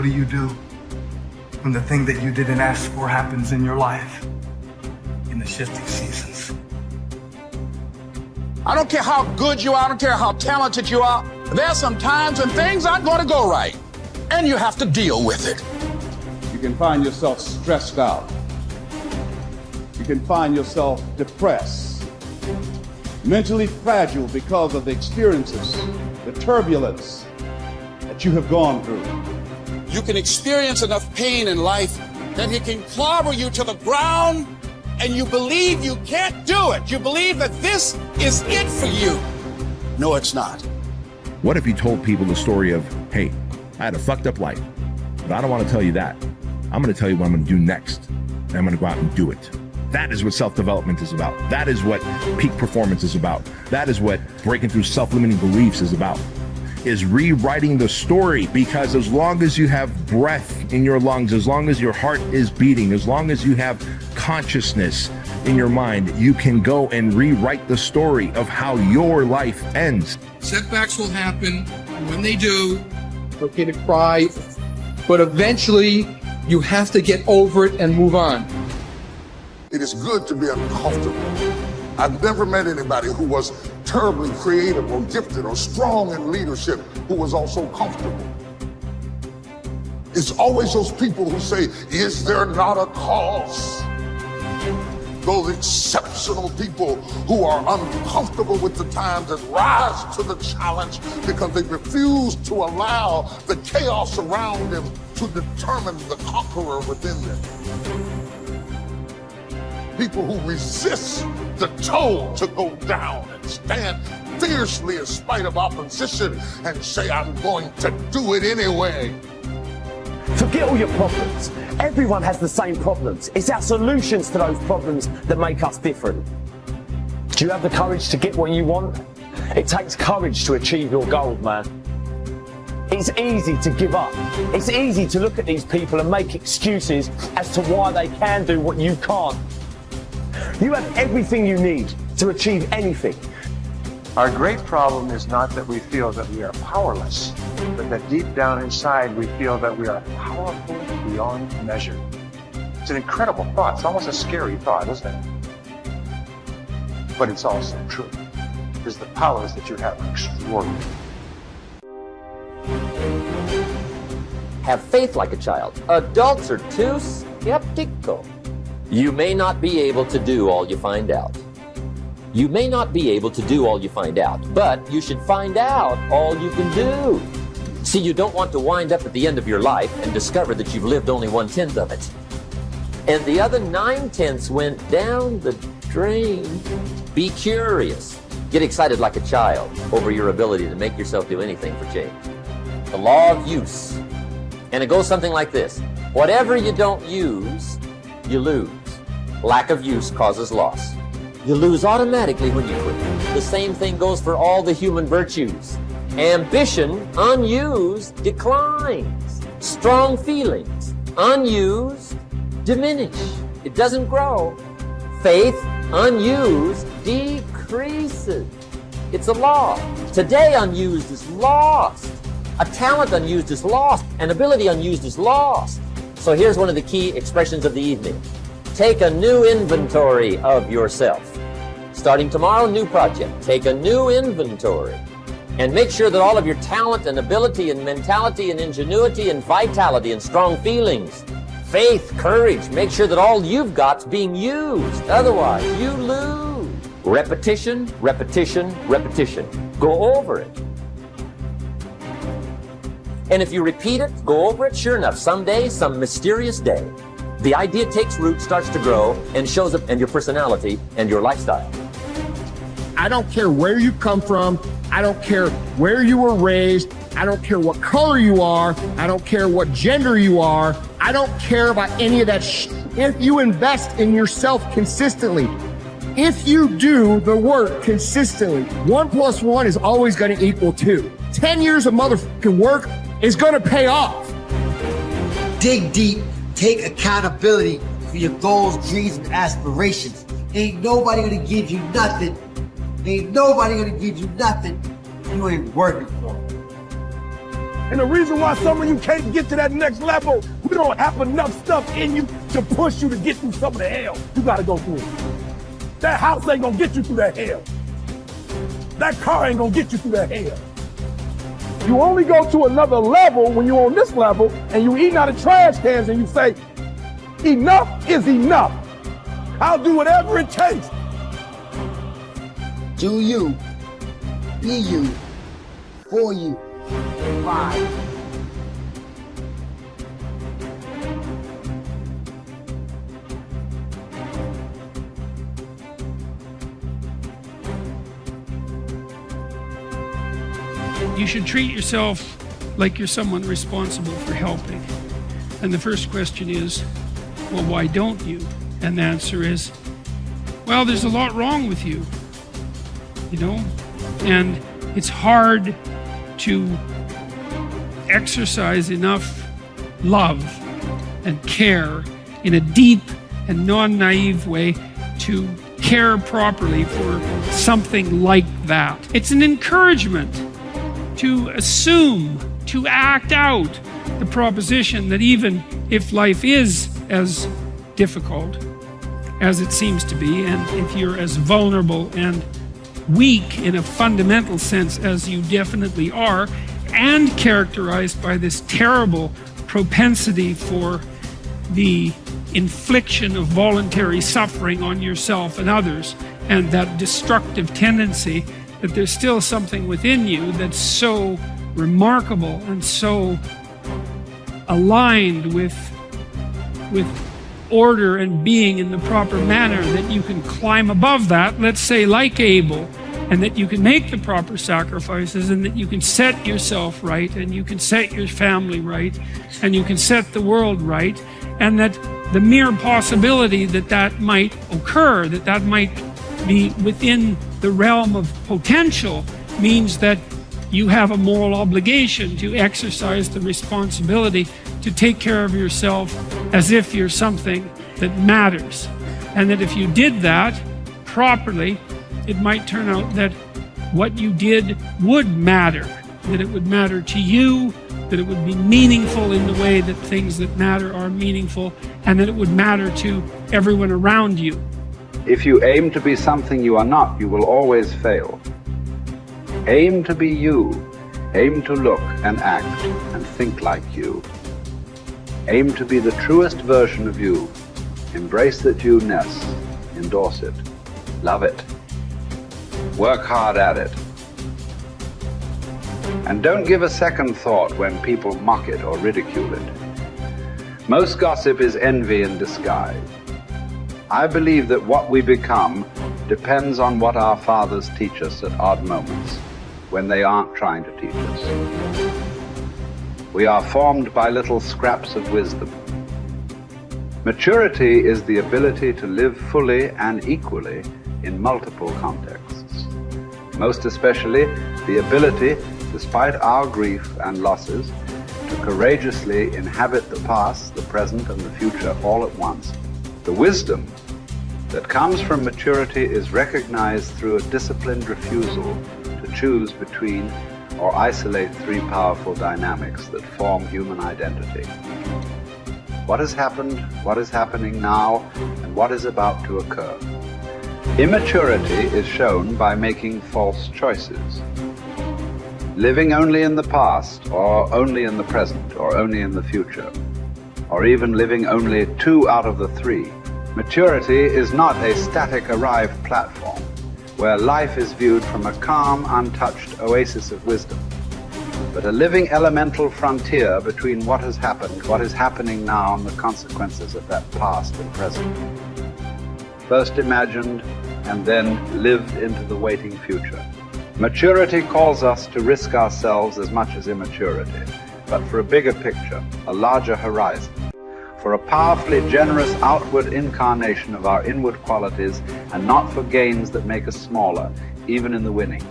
do you do when the thing that you didn't ask for happens in your life in the shifting seasons? I don't care how good you are, I don't care how talented you are. There are some times when things aren't going to go right, and you have to deal with it. You can find yourself stressed out. You can find yourself depressed, mentally fragile because of the experiences, the turbulence that you have gone through. You can experience enough pain in life that it can clobber you to the ground, and you believe you can't do it. You believe that this is it for you. No, it's not. What if you told people the story of, hey, I had a fucked up life, but I don't want to tell you that. I'm going to tell you what I'm going to do next, and I'm going to go out and do it. That is what self-development is about. That is what peak performance is about. That is what breaking through self-limiting beliefs is about, is rewriting the story. Because as long as you have breath in your lungs, as long as your heart is beating, as long as you have consciousness in your mind, you can go and rewrite the story of how your life ends. Setbacks will happen. When they do, it's okay to cry, but eventually you have to get over it and move on. It is good to be uncomfortable. I've never met anybody who was terribly creative or gifted or strong in leadership who was also comfortable. It's always those people who say, is there not a cause? Those exceptional people who are uncomfortable with the times and rise to the challenge because they refuse to allow the chaos around them to determine the conqueror within them. People who resist the toll to go down and stand fiercely in spite of opposition and say, I'm going to do it anyway. Forget all your problems. Everyone has the same problems. It's our solutions to those problems that make us different. Do you have the courage to get what you want? It takes courage to achieve your goals, man. It's easy to give up. It's easy to look at these people and make excuses as to why they can do what you can't. You have everything you need to achieve anything. Our great problem is not that we feel that we are powerless, but that deep down inside we feel that we are powerful beyond measure. It's an incredible thought. It's almost a scary thought, isn't it? But it's also true, because the powers that you have are extraordinary. Have faith like a child. Adults are too skeptical. You may not be able to do all you find out. You may not be able to do all you find out, but you should find out all you can do. See, you don't want to wind up at the end of your life and discover that you've lived only 1/10 of it. And the other 9/10 went down the drain. Be curious. Get excited like a child over your ability to make yourself do anything for change. The law of use. And it goes something like this. Whatever you don't use, you lose. Lack of use causes loss. You lose automatically when you quit. The same thing goes for all the human virtues. Ambition, unused, declines. Strong feelings, unused, diminish. It doesn't grow. Faith, unused, decreases. It's a law. Today unused is lost. A talent unused is lost. An ability unused is lost. So here's one of the key expressions of the evening. Take a new inventory of yourself. Starting tomorrow, new project. Take a new inventory and make sure that all of your talent and ability and mentality and ingenuity and vitality and strong feelings, faith, courage, make sure that all you've got's being used. Otherwise, you lose. Repetition, repetition, repetition. Go over it. And if you repeat it, go over it, sure enough, someday, some mysterious day, the idea takes root, starts to grow, and shows up in your personality and your lifestyle. I don't care where you come from. I don't care where you were raised. I don't care what color you are. I don't care what gender you are. I don't care about any of that if you invest in yourself consistently, if you do the work consistently, 1 + 1 is always going to equal 2. 10 years of motherfucking work is going to pay off. Dig deep. Take accountability for your goals, dreams, and aspirations. Ain't nobody gonna give you nothing. Ain't nobody gonna give you nothing you ain't working for. And the reason why some of you can't get to that next level, we don't have enough stuff in you to push you to get through some of the hell you gotta go through. That house ain't gonna get you through that hell. That car ain't gonna get you through that hell. You only go to another level when you're on this level and you eating out of trash cans and you say, enough is enough. I'll do whatever it takes. Do you, be you, for you. Bye. You should treat yourself like you're someone responsible for helping. And the first question is, well, why don't you? And the answer is, well, there's a lot wrong with you, you know? And it's hard to exercise enough love and care in a deep and non-naive way to care properly for something like that. It's an encouragement to assume, to act out the proposition that even if life is as difficult as it seems to be, and if you're as vulnerable and weak in a fundamental sense as you definitely are, and characterized by this terrible propensity for the infliction of voluntary suffering on yourself and others, and that destructive tendency, that there's still something within you that's so remarkable and so aligned with order and being in the proper manner that you can climb above that, let's say like Abel, and that you can make the proper sacrifices, and that you can set yourself right, and you can set your family right, and you can set the world right, and that the mere possibility that that might occur, that that might be within the realm of potential, means that you have a moral obligation to exercise the responsibility to take care of yourself as if you're something that matters. And that if you did that properly, it might turn out that what you did would matter, that it would matter to you, that it would be meaningful in the way that things that matter are meaningful, and that it would matter to everyone around you. If you aim to be something you are not, you will always fail. Aim to be you. Aim to look and act and think like you. Aim to be the truest version of you. Embrace that you-ness. Endorse it. Love it. Work hard at it. And don't give a second thought when people mock it or ridicule it. Most gossip is envy in disguise. I believe that what we become depends on what our fathers teach us at odd moments, when they aren't trying to teach us. We are formed by little scraps of wisdom. Maturity is the ability to live fully and equally in multiple contexts. Most especially, the ability, despite our grief and losses, to courageously inhabit the past, the present, and the future all at once. The wisdom that comes from maturity is recognized through a disciplined refusal to choose between or isolate three powerful dynamics that form human identity. What has happened, what is happening now, and what is about to occur. Immaturity is shown by making false choices. Living only in the past, or only in the present, or only in the future, or even living only 2 out of the 3. Maturity is not a static arrived platform where life is viewed from a calm, untouched oasis of wisdom, but a living elemental frontier between what has happened, what is happening now, and the consequences of that past and present. First imagined and then lived into the waiting future. Maturity calls us to risk ourselves as much as immaturity, but for a bigger picture, a larger horizon, for a powerfully generous outward incarnation of our inward qualities, and not for gains that make us smaller, even in the winning.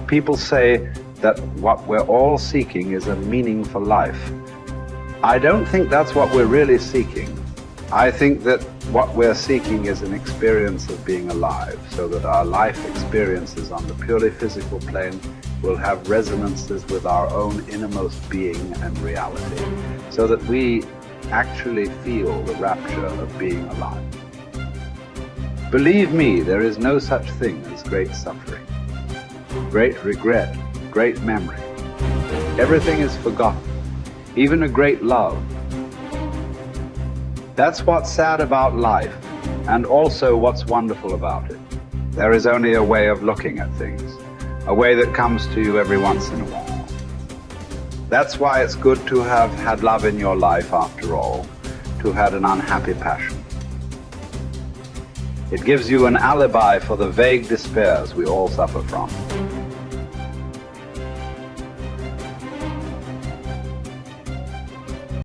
People say that what we're all seeking is a meaningful life. I don't think that's what we're really seeking. I think that what we're seeking is an experience of being alive, so that our life experiences on the purely physical plane will have resonances with our own innermost being and reality, so that we actually feel the rapture of being alive. Believe me, there is no such thing as great suffering, great regret, great memory. Everything is forgotten, even a great love. That's what's sad about life, and also what's wonderful about it. There is only a way of looking at things, a way that comes to you every once in a while. That's why it's good to have had love in your life after all, to have had an unhappy passion. It gives you an alibi for the vague despairs we all suffer from.